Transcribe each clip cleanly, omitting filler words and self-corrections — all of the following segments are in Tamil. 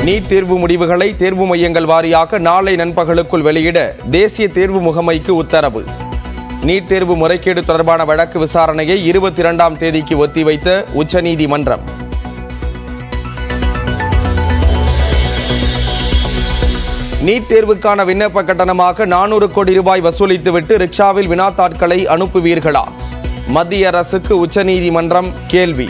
நீட் தேர்வு முடிவுகளை தேர்வு மையங்கள் வாரியாக நாளை நண்பகலுக்குள் வெளியிட தேசிய தேர்வு முகமைக்கு உத்தரவு. நீட் தேர்வு முறைகேடு தொடர்பான வழக்கு விசாரணையை 22ஆம் தேதிக்கு ஒத்திவைத்த உச்சநீதிமன்றம். நீட் தேர்வுக்கான விண்ணப்ப கட்டணமாக 400 கோடி ரூபாய் வசூலித்துவிட்டு ரிக்ஷாவில் வினாத்தாட்களை அனுப்புவீர்களா? மத்திய அரசுக்கு உச்சநீதிமன்றம் கேள்வி.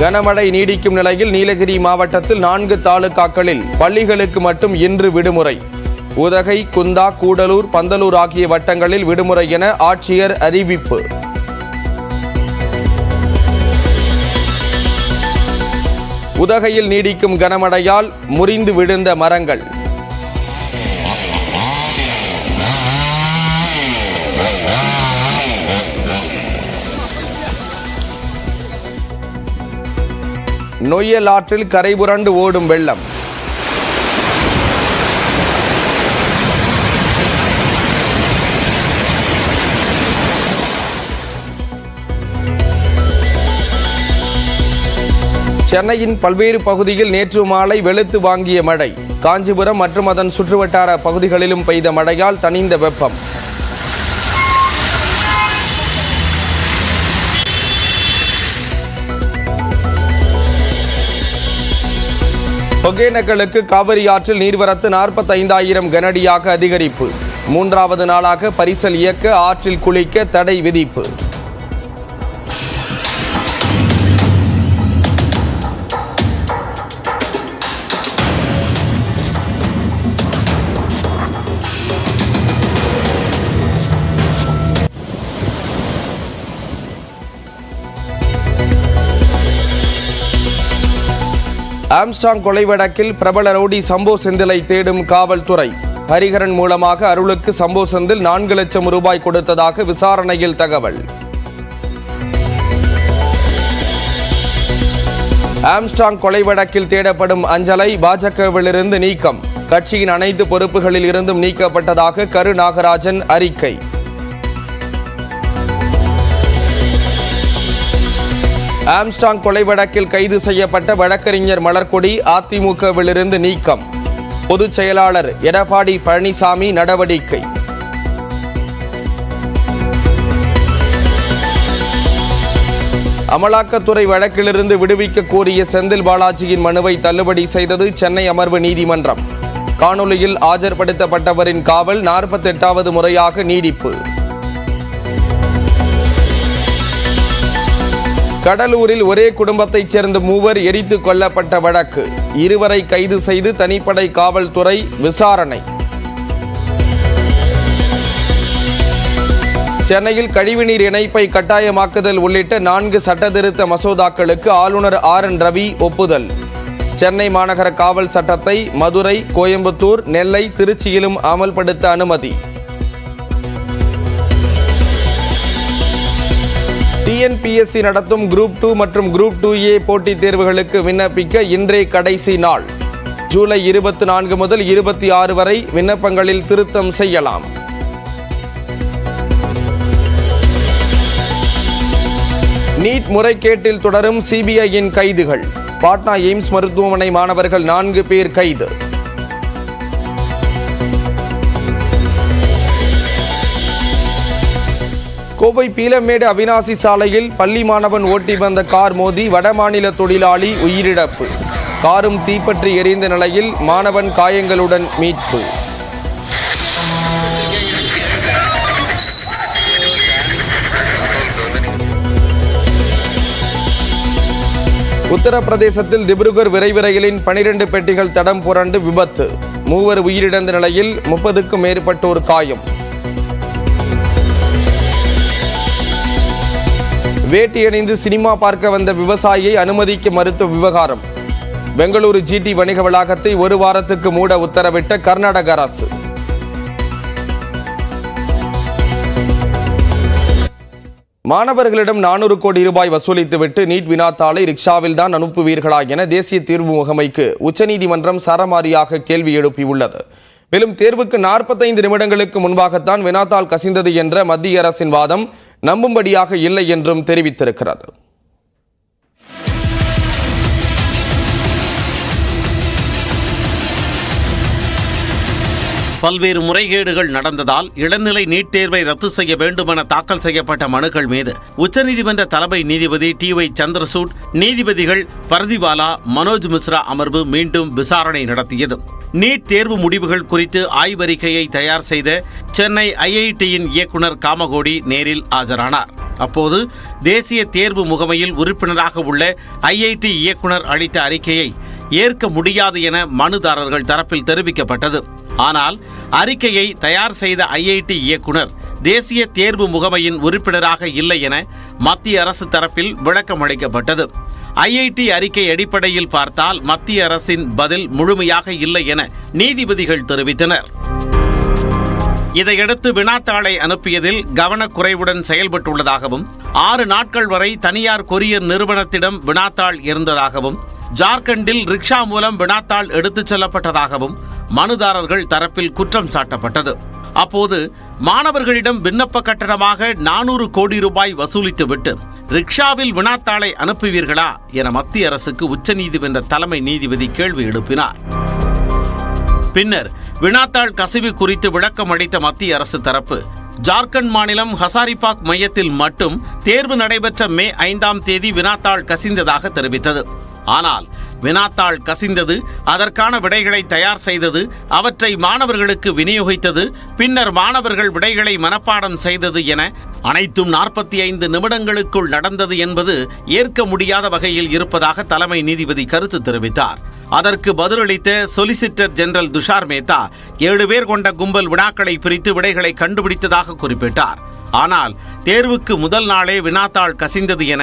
கனமழை நீடிக்கும் நிலையில் நீலகிரி மாவட்டத்தில் 4 தாலுகாக்களில் பள்ளிகளுக்கு மட்டும் இன்று விடுமுறை. உதகை, குந்தா, கூடலூர், பந்தலூர் ஆகிய வட்டங்களில் விடுமுறை என ஆட்சியர் அறிவிப்பு. உதகையில் நீடிக்கும் கனமழையால் முறிந்து விழுந்த மரங்கள். நொய்யல் ஆற்றில் கரை புரண்டு ஓடும் வெள்ளம். சென்னையின் பல்வேறு பகுதியில் நேற்று மாலை வெளுத்து வாங்கிய மழை. காஞ்சிபுரம் மற்றும் அதன் சுற்றுவட்டார பகுதிகளிலும் பெய்த மழையால் தணிந்த வெப்பம். ஒகேனக்கலுக்கு காவிரி ஆற்றில் நீர்வரத்து 45,000 கனஅடியாக அதிகரிப்பு. 3வது நாளாக பரிசல் இயக்க ஆற்றில் குளிக்க தடை விதிப்பு. ஆம்ஸ்ட்ராங் கொலை வழக்கில் பிரபல ரவுடி சம்போ செந்திலை தேடும் காவல்துறை. ஹரிஹரன் மூலமாக அருளுக்கு சம்போ செந்தில் 4 லட்சம் ரூபாய் கொடுத்ததாக விசாரணையில் தகவல். ஆம்ஸ்ட்ராங் கொலை வழக்கில் தேடப்படும் அஞ்சலை பாஜகவிலிருந்து நீக்கம். கட்சியின் அனைத்து பொறுப்புகளில் இருந்தும் நீக்கப்பட்டதாக கரு நாகராஜன் அறிக்கை. ஆம்ஸ்ட்ராங் கொலை வழக்கில் கைது செய்யப்பட்ட வழக்கறிஞர் மலர்கொடி அதிமுகவிலிருந்து நீக்கம். பொதுச் செயலாளர் எடப்பாடி பழனிசாமி நடவடிக்கை. அமலாக்கத்துறை வழக்கிலிருந்து விடுவிக்க கோரிய செந்தில் பாலாஜியின் மனுவை தள்ளுபடி செய்தது சென்னை அமர்வு நீதிமன்றம். காணொலியில் ஆஜர்படுத்தப்பட்டவரின் காவல் 48வது முறையாக நீடிப்பு. கடலூரில் ஒரே குடும்பத்தைச் சேர்ந்த 3 எரித்து கொல்லப்பட்ட வழக்கு. 2 கைது செய்து தனிப்படை காவல்துறை விசாரணை. சென்னையில் கழிவுநீர் இணைப்பை கட்டாயமாக்குதல் உள்ளிட்ட 4 சட்டத்திருத்த மசோதாக்களுக்கு ஆளுநர் RN ரவி ஒப்புதல். சென்னை மாநகர காவல் சட்டத்தை மதுரை, கோயம்புத்தூர், நெல்லை, திருச்சியிலும் அமல்படுத்த அனுமதி. TNPSC நடத்தும் குரூப் 2 மற்றும் குரூப் 2A போட்டித் தேர்வுகளுக்கு விண்ணப்பிக்க இன்றே கடைசி நாள். ஜூலை 24 முதல் 26 வரை விண்ணப்பங்களில் திருத்தம் செய்யலாம். நீட் முறைகேட்டில் தொடரும் CBIயின் கைதுகள். பாட்னா எய்ம்ஸ் மருத்துவமனை மாணவர்கள் 4 பேர் கைது. கோவை பீலமேடு அவினாசி சாலையில் பள்ளி மாணவன் ஓட்டி வந்த கார் மோதி வடமாநில தொழிலாளி உயிரிழப்பு. காரும் தீப்பற்றி எரிந்த நிலையில் மாணவன் காயங்களுடன் மீட்பு. உத்தரப்பிரதேசத்தில் திப்ருகர் விரைவு ரயிலின் 12 பெட்டிகள் தடம் புரண்டு விபத்து. 3 உயிரிழந்த நிலையில் 30க்கும் மேற்பட்டோர் காயம். வேட்டி அணிந்து சினிமா பார்க்க வந்த விவசாயியை அனுமதிக்க மறுத்த விவகாரம். பெங்களூரு GT வணிக வளாகத்தை 1 வாரத்துக்கு மூட உத்தரவிட்ட கர்நாடக அரசு. மாணவர்களிடம் 400 கோடி ரூபாய் வசூலித்துவிட்டு நீட் வினாத்தாளை ரிக்ஷாவில் தான் அனுப்புவீர்களா என தேசிய தேர்வு முகமைக்கு உச்சநீதிமன்றம் சரமாரியாக கேள்வி எழுப்பியுள்ளது. மேலும் தேர்வுக்கு 45 நிமிடங்களுக்கு முன்பாகத்தான் வினாத்தாள் கசிந்தது என்ற மத்திய அரசின் வாதம் நம்பும்படியாக இல்லை என்றும் தெரிவித்திருக்கிறது. பல்வேறு முறைகேடுகள் நடந்ததால் இளநிலை நீட் தேர்வை ரத்து செய்ய வேண்டுமென தாக்கல் செய்யப்பட்ட மனுக்கள் மீது உச்சநீதிமன்ற தலைமை நீதிபதி TY சந்திரசூட், நீதிபதிகள் பர்திவாலா, மனோஜ் மிஸ்ரா அமர்வு மீண்டும் விசாரணை நடத்தியது. நீட் தேர்வு முடிவுகள் குறித்து ஆய்வறிக்கையை தயார் செய்த சென்னை IIT-யின் இயக்குனர் காமகோடி நேரில் ஆஜரானார். அப்போது தேசிய தேர்வு முகமையில் உறுப்பினராக உள்ள IIT இயக்குனர் அளித்த அறிக்கையை ஏற்க முடியாது என மனுதாரர்கள் தரப்பில் தெரிவிக்கப்பட்டது. ஆனால் அறிக்கையை தயார் செய்த IIT இயக்குனர் தேசிய தேர்வு முகமையின் உறுப்பினராக இல்லை என மத்திய அரசு தரப்பில் விளக்கம் அளிக்கப்பட்டது. IIT அறிக்கை அடிப்படையில் பார்த்தால் மத்திய அரசின் பதில் முழுமையாக இல்லை என நீதிபதிகள் தெரிவித்தனர். இதையடுத்து வினாத்தாளை அனுப்பியதில் கவனக்குறைவுடன் செயல்பட்டுள்ளதாகவும் 6 நாட்கள் வரை தனியார் கொரியர் நிறுவனத்திடம் வினாத்தாள் இருந்ததாகவும் ஜார்க்கண்டில் ரிக்ஷா மூலம் வினாத்தாள் எடுத்துச் செல்லப்பட்டதாகவும் மனுதாரர்கள் தரப்பில் குற்றம் சாட்டப்பட்டது. அப்போது மாணவர்களிடம் விண்ணப்ப கட்டணமாக 400 கோடி ரூபாய் வசூலித்துவிட்டு ரிக்ஷாவில் வினாத்தாளை அனுப்புவீர்களா என மத்திய அரசுக்கு உச்சநீதிமன்ற தலைமை நீதிபதி கேள்வி எழுப்பினார். பின்னர் வினாத்தாள் கசிவு குறித்து விளக்கம் அளித்த மத்திய அரசு தரப்பு, ஜார்க்கண்ட் மாநிலம் ஹசாரிபாக் மையத்தில் மட்டும் தேர்வு நடைபெற்ற மே 5ஆம் தேதி வினாத்தாள் கசிந்ததாக தெரிவித்தது. ஆனால் வினாத்தாள் கசிந்தது, அதற்கான விடைகளை தயார் செய்தது, அவற்றை மாணவர்களுக்கு விநியோகித்தது, பின்னர் மாணவர்கள் விடைகளை மனப்பாடம் செய்தது என அனைத்தும் 45 நிமிடங்களுக்குள் நடந்தது என்பது ஏற்க முடியாத வகையில் இருப்பதாக தலைமை நீதிபதி கருத்து தெரிவித்தார். அதற்கு பதிலளித்த சொலிசிட்டர் ஜெனரல் துஷார் மேத்தா 7 பேர் கொண்ட கும்பல் வினாக்களை பிரித்து விடைகளை கண்டுபிடித்ததாக குறிப்பிட்டார். ஆனால் தேர்வுக்கு முதல் நாளே வினாத்தாள் கசிந்தது என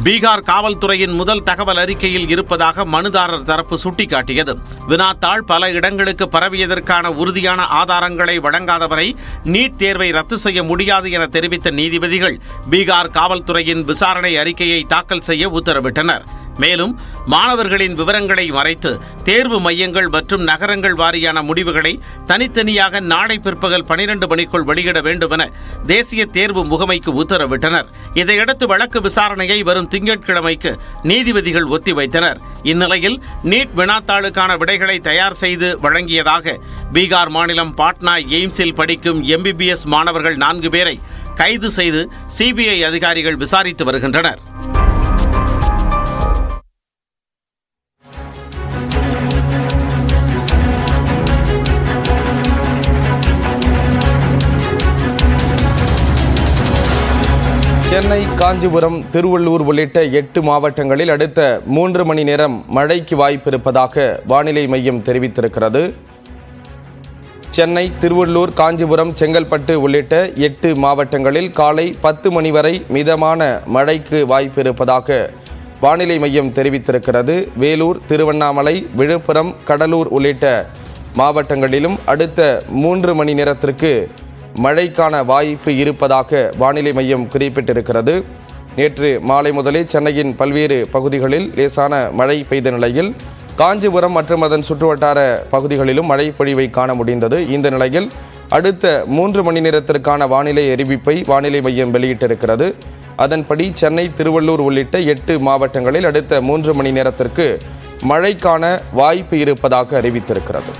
பீகார் காவல்துறையின் முதல் தகவல் அறிக்கையில் இருப்பதாக மனுதாரர் தரப்பு சுட்டிக்காட்டியது. வினாத்தாள் பல இடங்களுக்கு பரவியதற்கான உறுதியான ஆதாரங்களை வழங்காதவரை நீட் தேர்வை ரத்து செய்ய முடியாது என தெரிவித்த நீதிபதிகள் பீகார் காவல்துறையின் விசாரணை அறிக்கையை தாக்கல் செய்ய உத்தரவிட்டனர். மேலும் மாணவர்களின் விவரங்களை மறைத்து தேர்வு மையங்கள் மற்றும் நகரங்கள் வாரியான முடிவுகளை தனித்தனியாக நாளை பிற்பகல் 12 மணிக்குள் வெளியிட வேண்டும் என தேசிய தேர்வு முகமைக்கு உத்தரவிட்டனர். இதையடுத்து வழக்கு விசாரணையை வரும் திங்கட்கிழமைக்கு நீதிபதிகள் ஒத்திவைத்தனர். இந்நிலையில் நீட் வினாத்தாளுக்கான விடைகளை தயார் செய்து வழங்கியதாக பீகார் மாநிலம் பாட்னா எய்ம்ஸில் படிக்கும் MBBS மாணவர்கள் 4 பேரை கைது செய்து CBI அதிகாரிகள் விசாரித்து வருகின்றனர். சென்னை, காஞ்சிபுரம், திருவள்ளூர் உள்ளிட்ட 8 மாவட்டங்களில் அடுத்த 3 மணி நேரம் மழைக்கு வாய்ப்பு இருப்பதாக வானிலை மையம் தெரிவித்திருக்கிறது. சென்னை, திருவள்ளூர், காஞ்சிபுரம், செங்கல்பட்டு உள்ளிட்ட 8 மாவட்டங்களில் காலை 10 மணி வரை மிதமான மழைக்கு வாய்ப்பு இருப்பதாக வானிலை மையம் தெரிவித்திருக்கிறது. வேலூர், திருவண்ணாமலை, விழுப்புரம், கடலூர் உள்ளிட்ட மாவட்டங்களிலும் அடுத்த 3 மணி நேரத்திற்கு மழைக்கான வாய்ப்பு இருப்பதாக வானிலை மையம் குறிப்பிட்டிருக்கிறது. நேற்று மாலை முதலே சென்னையின் பல்வேறு பகுதிகளில் லேசான மழை பெய்த நிலையில் காஞ்சிபுரம் மற்றும் அதன் சுற்றுவட்டார பகுதிகளிலும் மழை பொழிவை காண முடிந்தது. இந்த நிலையில் அடுத்த 3 மணி நேரத்திற்கான வானிலை அறிவிப்பை வானிலை மையம் வெளியிட்டிருக்கிறது. அதன்படி சென்னை, திருவள்ளூர் உள்ளிட்ட 8 மாவட்டங்களில் அடுத்த 3 மணி நேரத்திற்கு மழைக்கான வாய்ப்பு இருப்பதாக அறிவித்திருக்கிறது.